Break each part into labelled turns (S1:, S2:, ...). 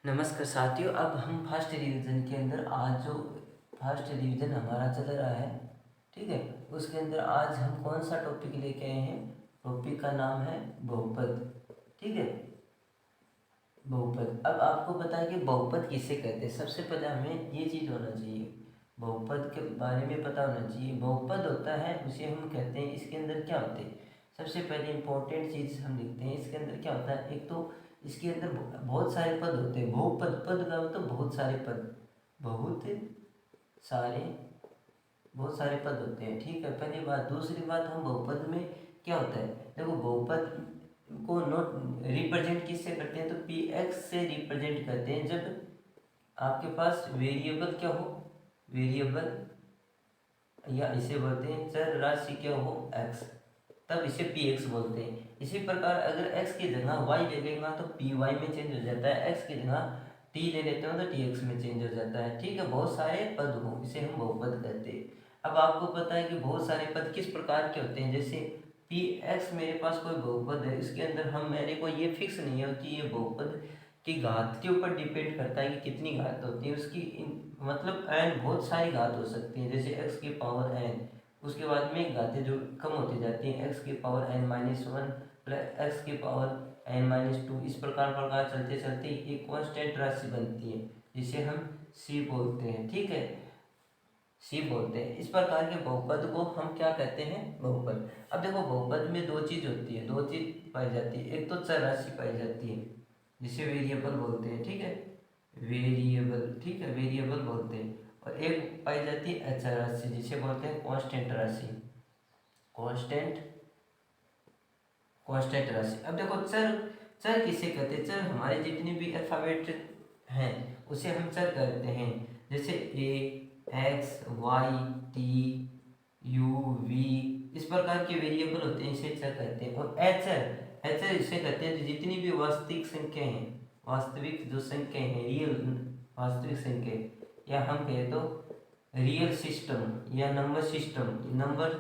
S1: नमस्कार साथियों। अब हम फर्स्ट रिवीजन के अंदर आज जो फर्स्ट रिवीजन हमारा चल रहा है, ठीक है, उसके अंदर आज हम कौन सा टॉपिक लेके आए हैं। टॉपिक का नाम है बहुपद। ठीक है, बहुपद। अब आपको पता है कि बहुपद किसे कहते हैं। सबसे पहले हमें ये चीज़ होना चाहिए, बहुपद के बारे में पता होना चाहिए। बहुपद होता है उसे हम कहते हैं, इसके अंदर क्या होते हैं। सबसे पहले इंपॉर्टेंट चीज़ हम देखते हैं, इसके अंदर क्या होता है। एक तो इसके अंदर बहुत सारे पद होते हैं। बहुपद, पद का मतलब बहुत सारे पद, सारे बहुत सारे पद होते हैं। ठीक है, पहली बात। दूसरी बात, हम बहुपद में क्या होता है, देखो बहुपद को नोट रिप्रेजेंट किससे करते हैं, तो पी एक्स से रिप्रेजेंट करते हैं। जब आपके पास वेरिएबल क्या हो, वेरिएबल या इसे बोलते हैं चर राशि क्या हो, एक्स, तब इसे पी एक्स बोलते हैं। इसी प्रकार अगर एक्स की जगह वाई ले लेगा तो पी वाई में चेंज हो जाता है। एक्स की जगह टी ले लेते हो तो टी एक्स में चेंज हो जाता है। ठीक है, बहुत सारे पद हो, इसे हम बहुपद कहते हैं। अब आपको पता है कि बहुत सारे पद किस प्रकार के होते हैं। जैसे पी एक्स मेरे पास कोई बहुपद है, इसके अंदर हम मेरे को ये फिक्स नहीं है कि ये बहुपद की घात के ऊपर डिपेंड करता है कि कितनी घात होती है उसकी। मतलब एन बहुत सारी घात हो सकती है, जैसे एक्स की पावर एन, उसके बाद में घातें जो कम होती जाती हैं, एक्स की power n minus one plus x की पावर एन माइनस टू, इस प्रकार चलते चलते एक कांस्टेंट राशि बनती है जिसे हम सी बोलते हैं। ठीक है, सी बोलते हैं। इस प्रकार के बहुपद को हम क्या कहते हैं, बहुपद। अब देखो बहुपद में दो चीज होती है, दो चीज पाई जाती है। एक तो चर राशि पाई जाती है जिसे वेरिएबल बोलते हैं। ठीक है, वेरिएबल, ठीक है, वेरिएबल बोलते हैं। और एक पाई जाती है अचर राशि जिसे बोलते हैं कांस्टेंट राशि, कांस्टेंट कांस्टेंट राशि। अब देखो चर, चर किसे कहते हैं। चर हमारे जितने भी अल्फाबेट हैं उसे हम चर कहते हैं। जैसे A, X, Y, T, U, V, इस प्रकार के वेरिएबल होते हैं, इसे चर कहते हैं। और एचर, एचर इसे कहते हैं जितनी भी वास्तविक संख्या हैं, वास्तविक जो संख्या है, रियल वास्तविक संख्या, या हम कहें तो रियल सिस्टम या number system, number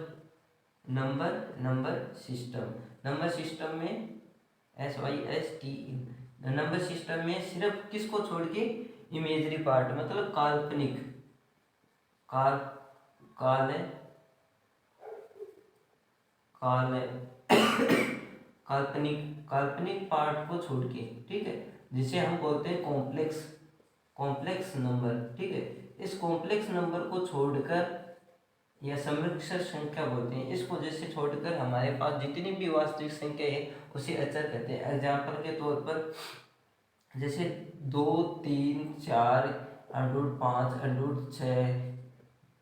S1: number number system. Number system में S Y S T, number system में सिर्फ किसको छोड़ के, इमेजरी पार्ट, मतलब काल्पनिक, काल काल काल काल्पनिक काल्पनिक पार्ट को छोड़ के, ठीक है, जिसे हम बोलते हैं कॉम्प्लेक्स, कॉम्प्लेक्स नंबर। ठीक है, इस कॉम्प्लेक्स नंबर को छोड़कर या समृक्षर संख्या बोलते हैं, इसको जैसे छोड़कर हमारे पास जितनी भी वास्तविक संख्या है उसे अचर कहते हैं। एग्जाम्पल के तौर पर जैसे 2, 3, 4, √5, √6,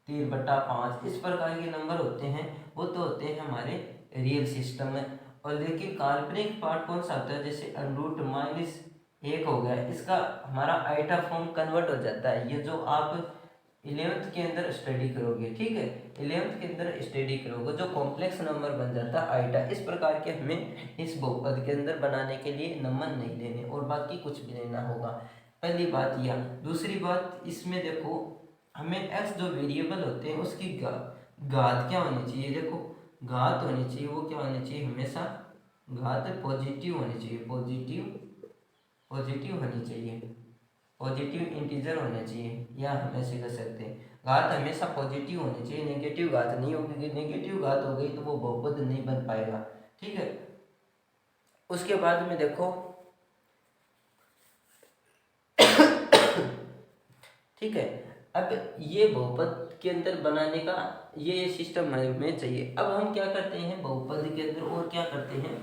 S1: 3/5, इस प्रकार के नंबर होते हैं, वो तो होते हैं हमारे रियल सिस्टम में। और लेकिन काल्पनिक पार्ट कौन सा होता है, जैसे √-1 हो गया, इसका हमारा आइटा फॉर्म कन्वर्ट हो जाता है। ये जो आप 11th के अंदर स्टडी करोगे, ठीक है, 11th के अंदर स्टडी करोगे, जो कॉम्प्लेक्स नंबर बन जाता है आइटा। इस प्रकार के हमें इस बहुपद के अंदर बनाने के लिए नंबर नहीं लेने और बाकी कुछ भी लेना होगा। पहली बात यह। दूसरी बात, इसमें देखो हमें एक्स जो वेरिएबल होते हैं उसकी घात क्या होनी चाहिए। देखो घात होनी चाहिए, वो क्या होनी चाहिए, हमेशा घात पॉजिटिव होनी चाहिए, पॉजिटिव पॉजिटिव होनी चाहिए, पॉजिटिव इंटीजर होना चाहिए, या हम ऐसे कर सकते हैं घात हमेशा पॉजिटिव होनी चाहिए, नेगेटिव घात नहीं होगी। नेगेटिव घात हो गई तो वो बहुपद नहीं बन पाएगा। ठीक है, उसके बाद में देखो, ठीक है, अब ये बहुपद के अंदर बनाने का ये सिस्टम हमें चाहिए। अब हम क्या करते हैं बहुपद के अंदर, और क्या करते हैं,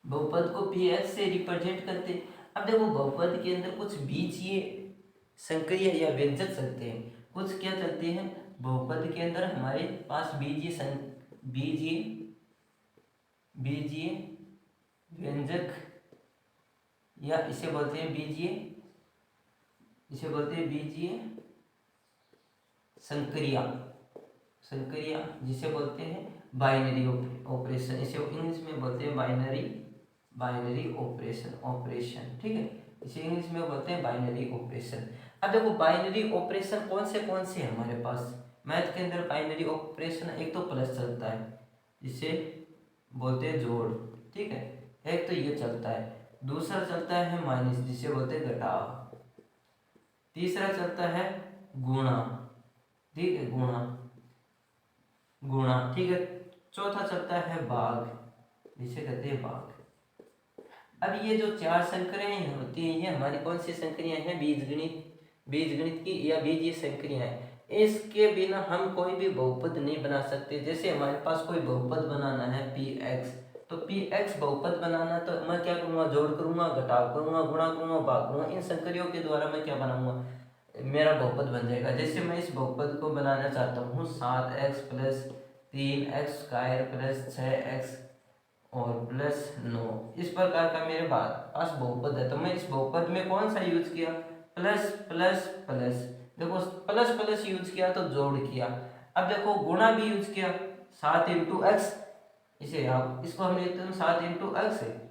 S1: बहुपद को पी एच से रिप्रेजेंट करते हैं। अब देखो बहुपद के अंदर कुछ बीजीय संक्रिय या व्यंजक चलते हैं, कुछ क्या चलते हैं बहुपद के अंदर हमारे पास बीजीय बीजीय व्यंजक, या इसे बोलते हैं बीजीय, इसे बोलते हैं बीजीय संक्रिया, संक्रिया जिसे बोलते हैं बाइनरी ऑपरेशन, इसे इंग्लिश में बोलते हैं बाइनरी, बाइनरी ऑपरेशन, ऑपरेशन। ठीक है, इसे इंग्लिश में बोलते हैं बाइनरी ऑपरेशन। अब देखो बाइनरी ऑपरेशन कौन से हमारे पास मैथ के अंदर। बाइनरी ऑपरेशन एक तो प्लस चलता है जिसे बोलते हैं जोड़, ठीक है, एक तो ये चलता है, दूसरा चलता है माइनस जिसे बोलते हैं घटाव, तीसरा चलता है गुणा, ठीक है, गुणा गुणा, ठीक है, चौथा चलता है भाग जिसे कहते हैं भाग। अब ये जो चार संक्रियाएं होती हैं ये हमारी कौन सी संक्रियाएं हैं, बीजगणित की या बीजीय संक्रियाएं हैं। इसके बिना हम कोई भी बहुपद नहीं बना सकते। जैसे हमारे पास कोई बहुपद बनाना है px, तो px बहुपद बनाना है तो मैं क्या करूँगा, जोड़ करूँगा, घटाव करूँगा, गुणा करूँगा, भाग करूँगा, इन संक्रियाओं के द्वारा मैं क्या बनाऊंगा, मेरा बहुपद बन जाएगा। जैसे मैं इस बहुपद को बनाना चाहता हूँ 7x plus 3x square plus 6x और प्लस 9, इस प्रकार का मेरे पास बहुपद है। तो मैं इस बहुपद में कौन सा यूज किया, प्लस प्लस प्लस, देखो प्लस प्लस यूज किया तो जोड़ किया। अब देखो गुणा भी यूज किया, 7 इंटू एक्स, इसे आप इसको हम लिखते हैं 7 इंटू एक्स है,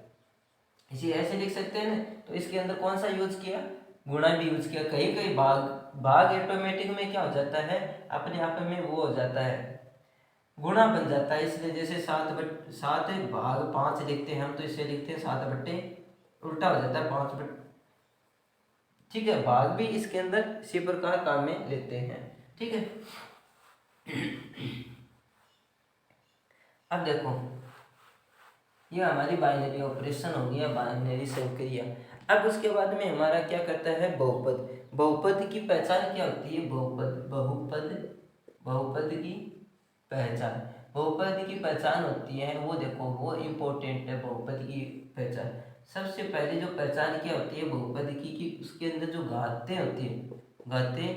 S1: इसे ऐसे लिख सकते हैं ना। तो इसके अंदर कौन सा यूज किया, गुणा भी यूज किया। कहीं कहीं भाग भाग ऑटोमेटिक में क्या हो जाता है, अपने आप में वो हो जाता है, गुणा बन जाता है। इसलिए जैसे 7 भाग 5 लिखते हैं हम, तो इसे लिखते हैं 7 बट्टे, उल्टा हो जाता है 5 बट्टे, ठीक है। भाग भी इसके अंदर इसी प्रकार काम में लेते हैं, ठीक है। अब देखो ये हमारी बाइनरी ऑपरेशन हो गया, बाइनरी संक्रिया। अब उसके बाद में हमारा क्या करता है बहुपद। बहुपद की पहचान क्या होती है, बहुपद की पहचान, बहुपद की पहचान होती है वो, देखो वो इम्पोर्टेंट है बहुपद की पहचान। सबसे पहले जो पहचान क्या होती है बहुपद की, कि उसके अंदर जो घातें होती है, घातें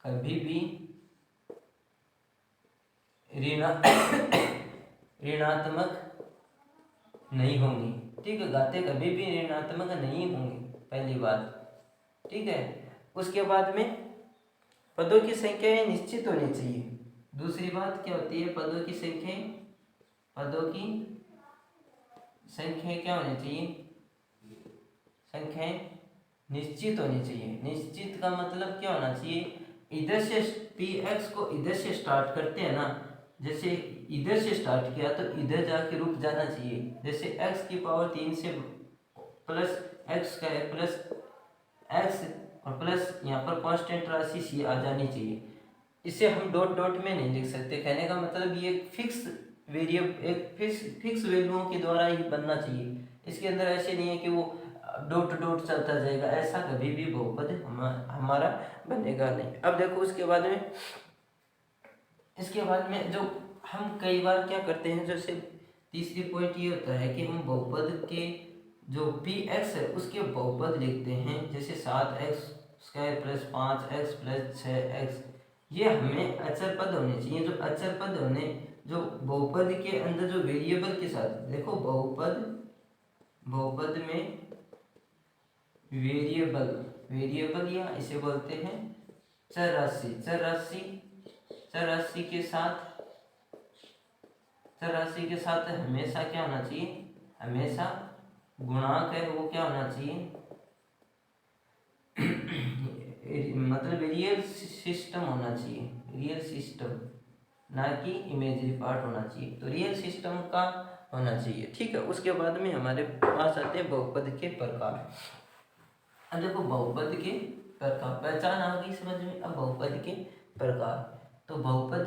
S1: कभी भी ऋणात्मक नहीं होंगी, ठीक है, घातें कभी भी ऋणात्मक नहीं होंगी, पहली बात, ठीक है। उसके बाद में पदों की संख्या निश्चित होनी चाहिए। दूसरी बात क्या होती है, पदों की संख्या क्या होनी चाहिए, संख्याएं निश्चित होनी चाहिए। निश्चित का मतलब क्या होना चाहिए, इधर से px को इधर से स्टार्ट करते हैं ना, जैसे इधर से स्टार्ट किया तो इधर जाके रुक जाना चाहिए। जैसे x की पावर 3 से प्लस एक्स का प्लस एक्स और प्लस यहाँ पर कांस्टेंट राशि सी आ जानी चाहिए। इसे हम डॉट डॉट में नहीं लिख सकते। कहने का मतलब ये फिक्स वेरिएबल, एक फिक्स वैल्यूओं के द्वारा ही बनना चाहिए। इसके अंदर ऐसे नहीं है कि वो डॉट डॉट चलता जाएगा, ऐसा कभी भी बहुपद हमारा बनेगा नहीं। अब देखो उसके बाद में जो हम कई बार क्या करते हैं, जैसे तीसरी पॉइंट ये होता है कि हम बहुपद के जो px है उसके बहुपद लिखते हैं। जैसे 7x square plus 5x plus 6x, ये हमें अचर पद होने चाहिए। जो अचर पद होने, जो बहुपद के अंदर जो वेरिएबल के साथ, देखो बहुपद में वेरिएबल या इसे बोलते हैं चर राशि के साथ हमेशा क्या होना चाहिए, हमेशा गुणांक है वो क्या होना चाहिए, मतलब रियल सिस्टम होना चाहिए, रियल सिस्टम, ना कि इमेजरी पार्ट होना चाहिए। तो रियल सिस्टम का होना चाहिए, ठीक है। उसके बाद में हमारे पास आते हैं बहुपद के प्रकार। अब देखो बहुपद के प्रकार, पहचान आ गई समझ में। अब बहुपद के प्रकार, तो बहुपद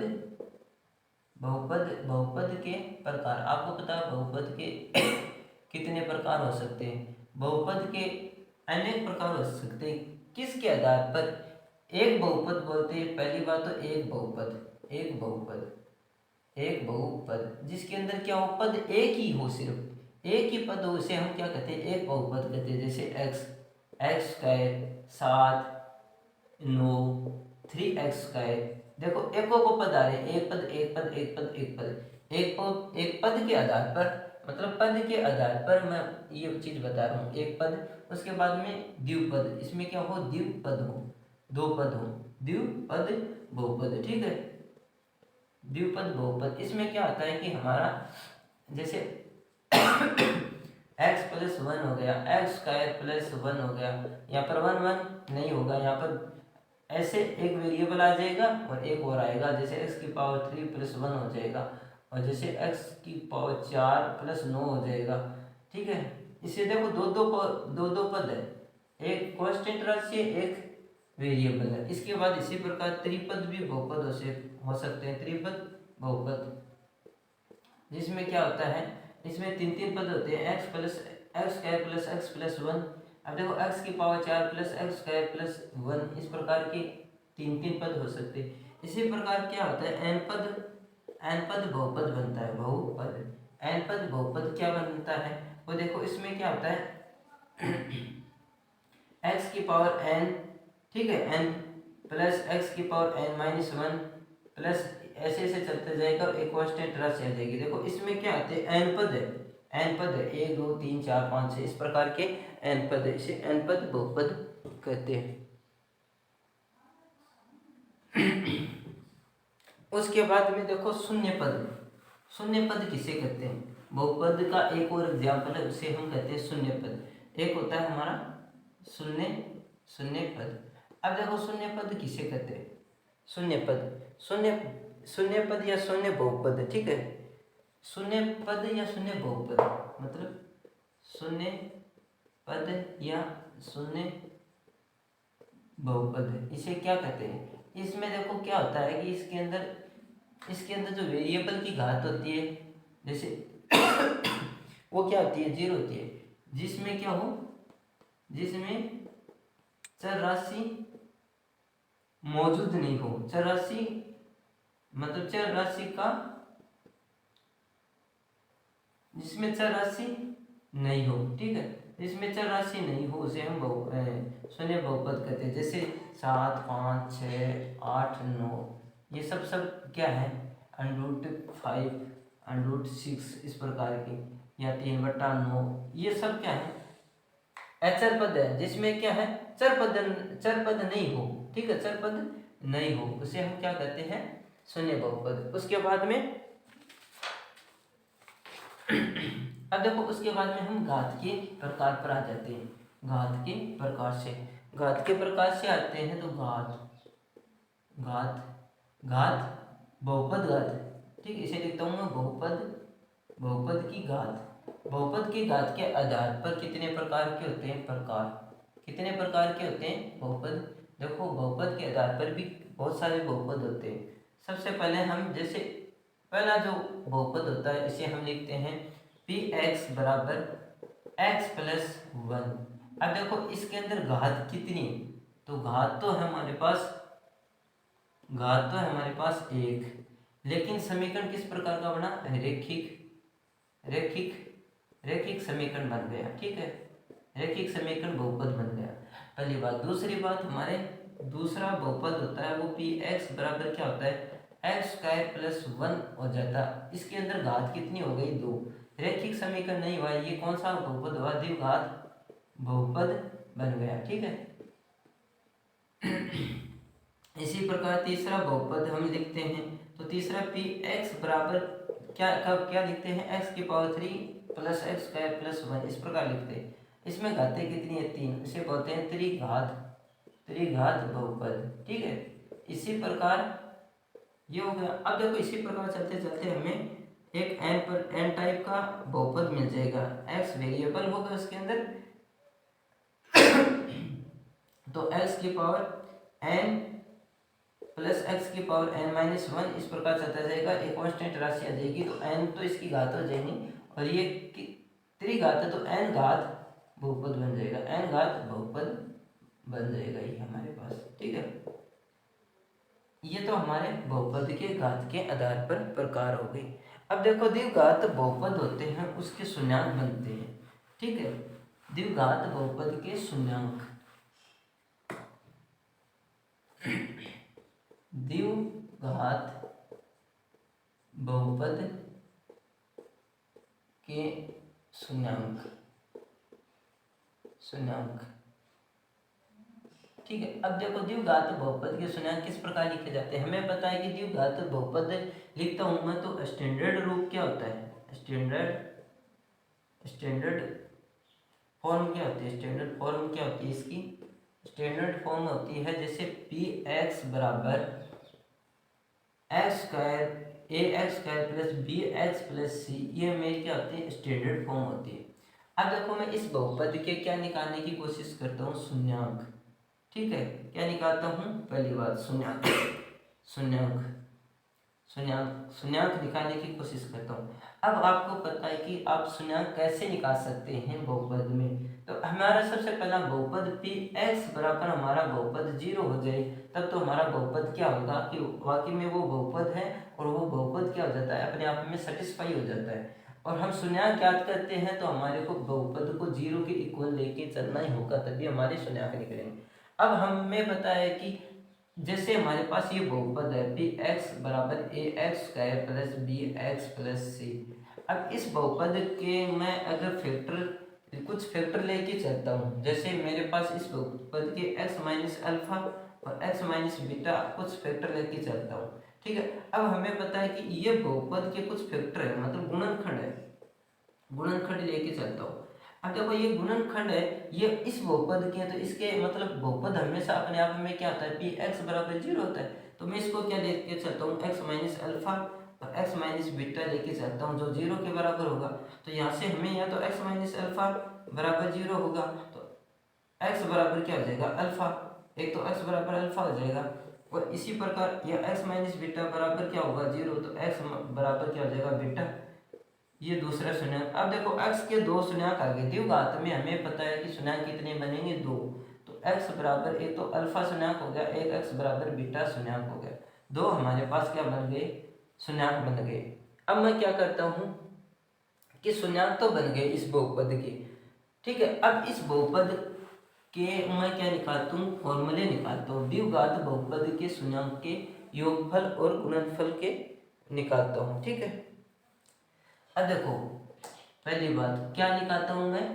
S1: के प्रकार, आपको पता है बहुपद के कितने प्रकार हो सकते हैं। बहुपद के अनेक प्रकार हो सकते हैं। किसके आधार पर, एक बहुपद बोलते हैं, पहली बात तो एक बहुपद जिसके अंदर क्या हो, पद एक ही हो, सिर्फ एक ही पद हो, उसे हम क्या कहते हैं, एक बहुपद कहते हैं। जैसे एक्स स्क्वायर 7 9 3x स्क्वायर, देखो एको को पद आ रहे हैं, एक पद के आधार पर, मतलब पद के आधार पर मैं ये चीज बता रहा हूँ, एक पद। उसके बाद में द्विपद, इसमें क्या हो, द्विपद हो, दो पद हो, द्विपद बहुपद, ठीक है। द्विपद बहुपद, इसमें क्या होता है कि हमारा जैसे x प्लस 1 हो गया, एक्स स्क्वायर प्लस 1 हो गया, यहाँ पर 1 1 नहीं होगा, यहाँ पर ऐसे एक वेरिएबल आ जाएगा और एक और आएगा। जैसे x की पावर 3 प्लस 1 हो जाएगा, और जैसे x की पावर 4 प्लस 9 हो जाएगा, ठीक ठीक है। इसे देखो दो दो पद है, एक कांस्टेंट राशि है, एक वेरिएबल है। इसके बाद इसी प्रकार त्रिपद भी बहुपद हो सकते हैं, त्रिपद बहुपद, जिसमें क्या होता है, इसमें तीन तीन पद होते हैं, x square plus x plus one. अब देखो एक्स की power 4 plus x square plus one, इस प्रकार के तीन तीन पद हो सकते हैं। इसी प्रकार क्या होता है, एन पद बहुपद बनता है, बहुपद एन पद बहुपद क्या बनता है वो देखो, इसमें क्या होता है एक्स की पावर एन, ठीक है, एन प्लस एक्स की power n minus one plus ऐसे ऐसे चलते जाएगा और एक कांस्टेंट राशि आ जाएगी। देखो इसमें क्या आते हैं, एन पद है, एन पद है, 1 2 3 4 5 6 इस प्रकार के एन पद है, इसे एन पद बहुपद कहते हैं। उसके बाद में देखो शून्य पद, शून्य पद किसे कहते हैं, बहुपद का एक और एग्जाम्पल है, उसे हम कहते हैं शून्य पद। एक होता है हमारा शून्य पद। अब देखो शून्य पद किसे कहते हैं, शून्य पद या शून्य बहुपद, ठीक है, शून्य पद या शून्य बहुपद मतलब शून्य पद या शून्य बहुपद, इसे क्या कहते हैं। इसमें देखो क्या होता है कि इसके अंदर जो वेरिएबल की घात होती है, जैसे वो क्या होती है, 0 होती है, जिसमें क्या हो, जिसमें चर राशि मौजूद नहीं हो, चर राशि मतलब चर राशि का, जिसमें चर राशि नहीं हो, ठीक है, जिसमें चर राशि नहीं हो उसे हम शून्य बहुपद कहते हैं। जैसे 7 5 6 8 9 ये सब क्या है, √5 √6 इस प्रकार के, या 3/9, ये सब क्या है, अचर पद है, जिसमें क्या है, चर पद नहीं हो, ठीक है, चर पद नहीं हो, उसे हम क्या कहते हैं, शून्य बहुपद। उसके बाद में अब देखो उसके बाद में हम घात के प्रकार पर आ जाते हैं, घात के प्रकार से आते हैं, तो घात बहुपद घात, ठीक, इसे लिखता हूँ मैं बहुपद की घात। बहुपद की घात के आधार पर कितने प्रकार के होते हैं, कितने प्रकार के होते हैं बहुपद। देखो बहुपद के आधार पर भी बहुत सारे बहुपद होते हैं। सबसे पहले हम जैसे पहला जो बहुपद होता है इसे हम लिखते हैं px बराबर x प्लस 1। अब देखो इसके अंदर घात कितनी है, तो घात तो है हमारे पास 1, लेकिन समीकरण किस प्रकार का बना, रैखिक समीकरण बन गया, ठीक है, रैखिक समीकरण बहुपद बन गया, पहली बात। दूसरी बात, हमारे दूसरा बहुपद होता है वो px बराबर क्या होता है, एक्स स्क्वायर प्लस 1 हो जाता, इसके अंदर घात कितनी हो गई, 2, रैखिक समीकरण नहीं हुआ, ये कौन सा बहुपद हुआ, द्विघात बहुपद बन गया, ठीक है। इसी प्रकार तीसरा बहुपद हम लिखते हैं, तो तीसरा px बराबर क्या लिखते हैं, x की power 3 plus x square plus 1 इस प्रकार लिखते हैं। इसमें घातें कितनी है, 3, इसे बोलते हैं त्रिघात बहुपद, ठीक है। इसी प्रकार ये हो गया। अब देखो इसी प्रकार चलते चलते हमें एक एन टाइप का बहुपद मिल जाएगा, x वेरिएबल होगा उसके अंदर तो x की पावर n प्लस एक्स की पावर n माइनस 1 इस प्रकार चलता जाएगा, एक कांस्टेंट राशि आ जाएगी, तो n तो इसकी घात हो जाएगी और ये त्रिघात है तो n घात बहुपद बन जाएगा, n घात बहुपद बन जाएगा ये हमारे पास, ठीक है। ये तो हमारे बहुपद के घात के आधार पर प्रकार हो गई। अब देखो द्विघात बहुपद होते हैं उसके शून्यांक बनते हैं, ठीक है, द्विघात बहुपद के शून्यांक, द्विघात बहुपद के शून्यांक, ठीक है। अब देखो द्विघात बहुपद के शून्यांक किस प्रकार लिखे जाते हैं, हमें पता है कि द्विघात बहुपद लिखता हूं मैं तो स्टैंडर्ड रूप क्या होता है, स्टैंडर्ड फॉर्म क्या होती है, स्टैंडर्ड फॉर्म क्या होती है इसकी, स्टैंडर्ड फॉर्म होती है जैसे px बराबर x square ax square plus bx plus c, ये मेरी क्या होती है, स्टैंडर्ड फॉर्म होती है। अब देखो मैं इस बहुपद के क्या निकालने की कोशिश करता हूँ, शून्यांक। ठीक है, क्या निकालता हूँ, पहली बात शून्यांक, शून्यांक शून्यांक शून्यांक निकालने की कोशिश करता हूँ। अब आपको पता है कि आप शून्यांक कैसे निकाल सकते हैं बहुपद में। तो हमारा सबसे पहला बहुपद पी एक्स बराबर हमारा बहुपद 0 हो जाए, तब तो हमारा बहुपद क्या होगा कि वाकई में वो बहुपद है, और वो बहुपद क्या हो जाता है, अपने आप में सेटिस्फाई हो जाता है। और हम शून्यांक याद करते हैं तो हमारे को बहुपद को 0 के इक्वल लेके चलना ही होगा, तभी हमारे शून्यांक निकलेंगे। अब हमें पता है कि जैसे हमारे पास ये बहुपद है पी एक्स बराबर A X square plus B X plus C. अब इस बहुपद के मैं अगर कुछ फैक्टर लेके चलता हूँ, जैसे मेरे पास इस बहुपद के x माइनस अल्फा और x माइनस बीटा कुछ फैक्टर लेके चलता हूँ। ठीक है, अब हमें पता है कि ये बहुपद के कुछ फैक्टर है, मतलब गुणनखंड है, गुणनखंड लेके चलता हूँ। अब देखो ये गुणनखंड है, ये इस बहुपद के, तो इसके मतलब बहुपद हमेशा अपने आप में क्या होता है, पी एक्स बराबर 0 होता है। तो मैं इसको क्या लेके चलता हूँ, x माइनस अल्फा और x माइनस बीटा लेके चलता हूँ, जो 0 के बराबर होगा। तो यहाँ से हमें या तो x माइनस अल्फा बराबर 0 होगा, तो x बराबर क्या हो जाएगा, अल्फा। एक तो x बराबर अल्फा हो जाएगा, और इसी प्रकार यह x माइनस बीटा बराबर क्या होगा, 0, तो x बराबर क्या हो जाएगा, बीटा। ये दूसरा शून्यांक। अब देखो x के दो शून्यांक आ गए, द्विघात में हमें पता है कि शून्यांक कितने बनेंगे, 2। तो x बराबर एक तो अल्फा शून्यांक हो गया, एक x बराबर बीटा शून्यांक हो गया, दो हमारे पास क्या बन गए, शून्यांक बन गए। अब मैं क्या करता हूँ कि शून्यांक तो बन गए इस बहुपद के। ठीक है, अब इस बहुपद के मैं क्या निकालता हूँ, फॉर्मूले निकालता हूँ, द्विघात बहुपद के शून्यांक के योगफल और गुणनफल के निकालता हूँ। ठीक है, अब देखो पहली बात क्या निकालता हूं मैं,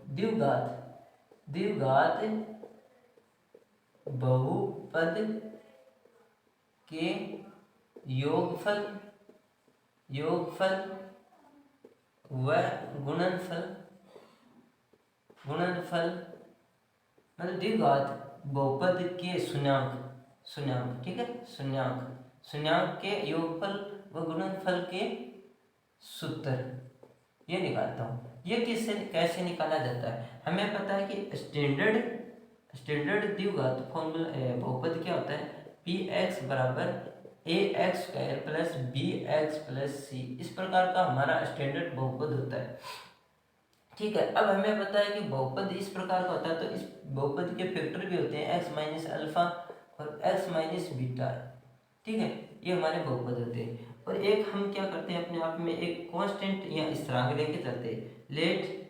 S1: द्विघात द्विघात बहुपद के योगफल योगफल व गुणनफल गुणनफल मतलब द्विघात बहुपद के शून्यांक शून्यांक ठीक है, शून्यांक शून्यांक के योगफल व गुणनफल के सूत्र ये निकालता हूँ। ये किससे कैसे निकाला जाता है, हमें पता है कि स्टैंडर्ड द्विघात फॉर्मूला बहुपद क्या होता है, पी एक्स बराबर A X square plus B X plus C, इस प्रकार का हमारा स्टैंडर्ड बहुपद होता है। ठीक है, अब हमें पता है कि बहुपद इस प्रकार का होता है, तो इस बहुपद के फैक्टर भी होते हैं x माइनस अल्फा और x माइनस बीटा। ठीक है, ये हमारे बहुपद होते हैं। और एक हम क्या करते हैं, अपने आप में एक कांस्टेंट या स्थिरांक लेके चलते हैं, लेट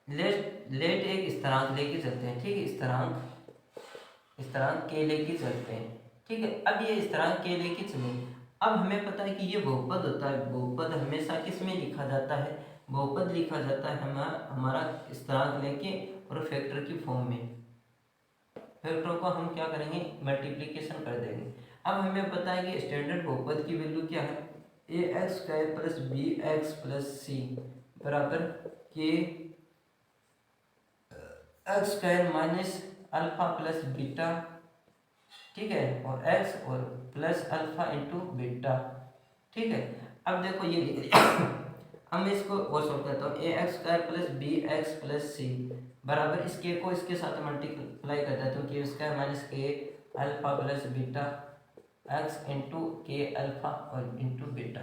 S1: लेट लेट एक स्थिरांक लेके चलते हैं। ठीक है, स्थिरांक के लेके चलते हैं। ठीक है, अब ये स्थिरांक के लेके चले, अब हमें पता है कि ये बहुपद होता है, बहुपद हमेशा किस में लिखा जाता है, बहुपद लिखा जाता है हमारा स्थिरांक लेके और फैक्टर की फॉर्म में। फैक्टरों को हम क्या करेंगे, मल्टीप्लिकेशन कर देंगे। अब हमें पता है कि स्टैंडर्ड बहुपद की वैल्यू क्या है, A X square plus B X plus C बराबर K X square minus alpha plus beta. ठीक है, और एक्स और प्लस अल्फा इंटू बीटा। ठीक है, अब देखो ये लिख दिया। अब मैं इसको और सॉल्व करता हूँ, A X square plus B X plus C बराबर इस के को इसके साथ मल्टीप्लाई कर देता हूँ, के स्क्वायर माइनस के alpha plus beta x into के अल्फा और इंटू बीटा।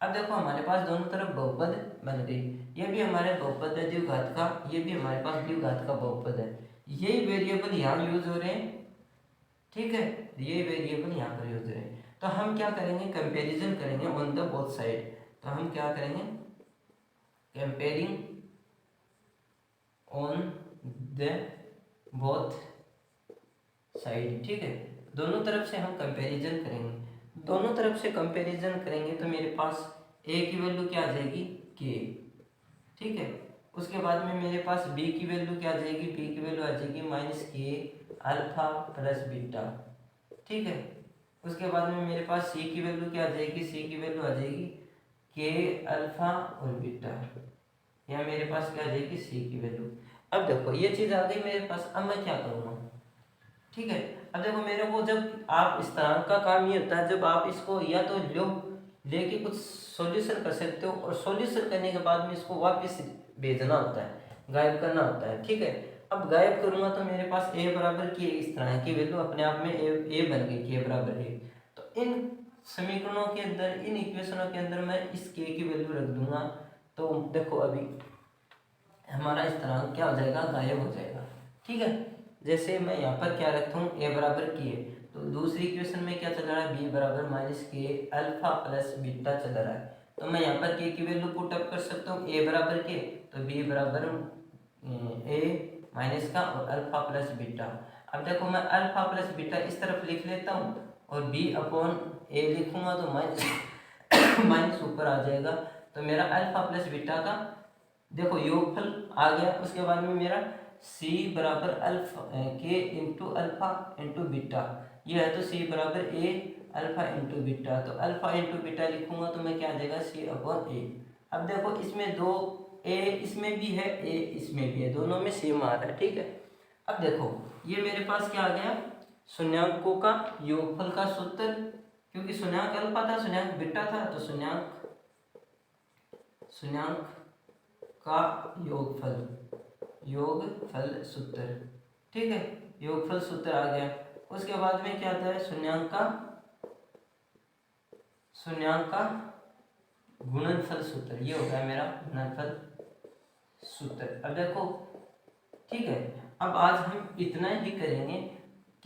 S1: अब देखो हमारे पास दोनों तरफ बहुपद बन गई, ये भी हमारे बहुपद है द्विघात का, ये भी हमारे पास द्विघात का बहुपद है। यही वेरिएबल यहाँ यूज हो रहे हैं। ठीक है, ये वेरिएबल यहाँ पर यूज हो रहे हैं, तो हम क्या करेंगे, कंपैरिजन करेंगे ऑन द बोथ साइड। तो हम क्या करेंगे, comparing on the both side. ठीक है, दोनों तरफ से हम कंपैरिजन करेंगे, दोनों तरफ से कंपैरिजन करेंगे तो मेरे पास a की वैल्यू क्या आ जाएगी, k। ठीक है, उसके बाद में मेरे पास b की वैल्यू क्या आ जाएगी, b की वैल्यू आ जाएगी माइनस के अल्फा प्लस बीटा। ठीक है, उसके बाद में मेरे पास c की वैल्यू क्या आ जाएगी, c की वैल्यू आ जाएगी के अल्फा और बीटा, या मेरे पास क्या आ जाएगी c की वैल्यू। अब देखो ये चीज़ आ गई मेरे पास, अब मैं क्या करूँगा, ठीक है। अब देखो मेरे को, जब आप स्थिरांक का काम ये होता है, जब आप इसको या तो लो लेके कुछ सॉल्यूशन कर सकते हो, और सॉल्यूशन करने के बाद में इसको वापस भेजना होता है, गायब करना होता है, ठीक है। अब गायब करूंगा तो मेरे पास a बराबर की इस तरह की वैल्यू अपने आप में a बन गई, k बराबर a। तो इन समीकरणों के अंदर, इन इक्वेशनों के अंदर मैं इस k की वैल्यू रख दूंगा। तो देखो अभी हमारा स्थिरांक क्या हो जाएगा, गायब हो जाएगा, ठीक है। जैसे मैं यहाँ पर क्या रखता हूँ, a बराबर की है, तो दूसरी इक्वेशन में क्या चल रहा है, b बराबर माइनस के अल्फा प्लस बीटा चल रहा है। तो मैं यहाँ पर k की वैल्यू पुट अप कर सकता हूँ, a बराबर के, तो b बराबर a माइनस का और अल्फा प्लस बीटा। अब देखो मैं अल्फा प्लस बीटा इस तरफ लिख लेता हूँ, और b अपॉन a लिखूंगा तो माइनस माइनस ऊपर आ जाएगा। तो मेरा अल्फा प्लस बीटा का देखो योगफल आ गया। उसके बाद में मेरा c बराबर alpha k into alpha into beta, ये है तो c बराबर a अल्फा इंटू बीटा। तो अल्फा इंटू बीटा लिखूंगा तो मैं क्या आ जाएगा, c अपॉन a। अब देखो इसमें दो a इसमें भी है, a इसमें भी है, दोनों में सेम आ रहा है, ठीक है। अब देखो ये मेरे पास क्या आ गया, शून्यांकों का योगफल का सूत्र, क्योंकि शून्यांक अल्फा था, शून्यांक बीटा था, तो शून्यांक का योगफल सूत्र, ठीक है, योगफल सूत्र आ गया। उसके बाद में क्या आता है, शून्यांक का गुणनफल सूत्र, ये हो गया मेरा गुणनफल सूत्र। अब देखो ठीक है, अब आज हम इतना ही करेंगे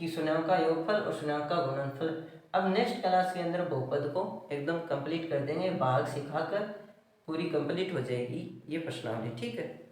S1: कि शून्यांक का योगफल और शून्यांक का गुणनफल। अब नेक्स्ट क्लास के अंदर बहुपद को एकदम कंप्लीट कर देंगे, भाग सिखाकर पूरी कंप्लीट हो जाएगी ये प्रश्नावली, ठीक है।